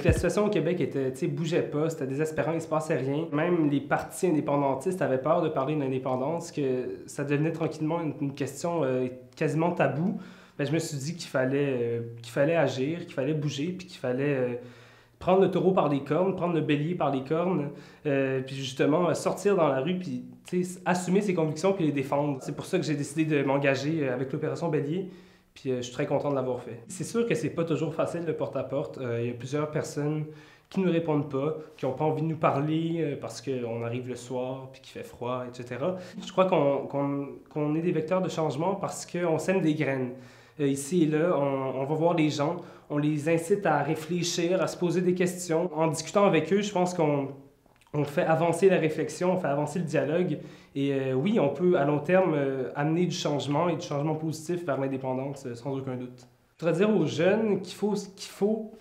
La situation au Québec était, bougeait pas, c'était désespérant, il se passait rien. Même les partis indépendantistes avaient peur de parler d'indépendance, que ça devenait tranquillement une question quasiment taboue. Ben, je me suis dit qu'il fallait agir, qu'il fallait bouger, puis qu'il fallait prendre le taureau par les cornes, prendre le bélier par les cornes, puis justement sortir dans la rue, puis assumer ses convictions, puis les défendre. C'est pour ça que j'ai décidé de m'engager avec l'opération Bélier. Puis je suis très content de l'avoir fait. C'est sûr que c'est pas toujours facile le porte-à-porte. Il y a plusieurs personnes qui ne nous répondent pas, qui n'ont pas envie de nous parler parce qu'on arrive le soir puis qu'il fait froid, etc. Je crois qu'on est des vecteurs de changement parce qu'on sème des graines. Ici et là, on va voir les gens, on les incite à réfléchir, à se poser des questions. En discutant avec eux, je pense qu'on fait avancer la réflexion, on fait avancer le dialogue. Et oui, on peut à long terme amener du changement et du changement positif vers l'indépendance, sans aucun doute. Je voudrais dire aux jeunes qu'il faut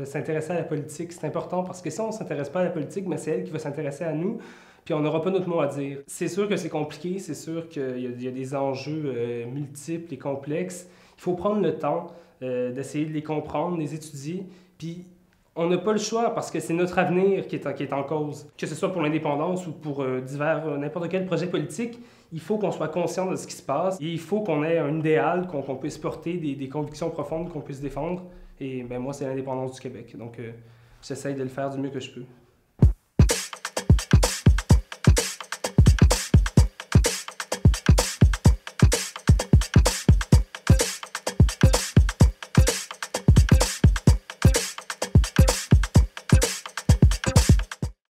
s'intéresser à la politique. C'est important parce que si on ne s'intéresse pas à la politique, mais c'est elle qui va s'intéresser à nous, puis on n'aura pas notre mot à dire. C'est sûr que c'est compliqué, c'est sûr qu'il y a des enjeux multiples et complexes. Il faut prendre le temps d'essayer de les comprendre, de les étudier, puis on n'a pas le choix parce que c'est notre avenir qui est en cause. Que ce soit pour l'indépendance ou pour n'importe quel projet politique, il faut qu'on soit conscient de ce qui se passe et il faut qu'on ait un idéal, qu'on puisse porter des convictions profondes, qu'on puisse défendre. Et ben moi, c'est l'indépendance du Québec. Donc, j'essaye de le faire du mieux que je peux.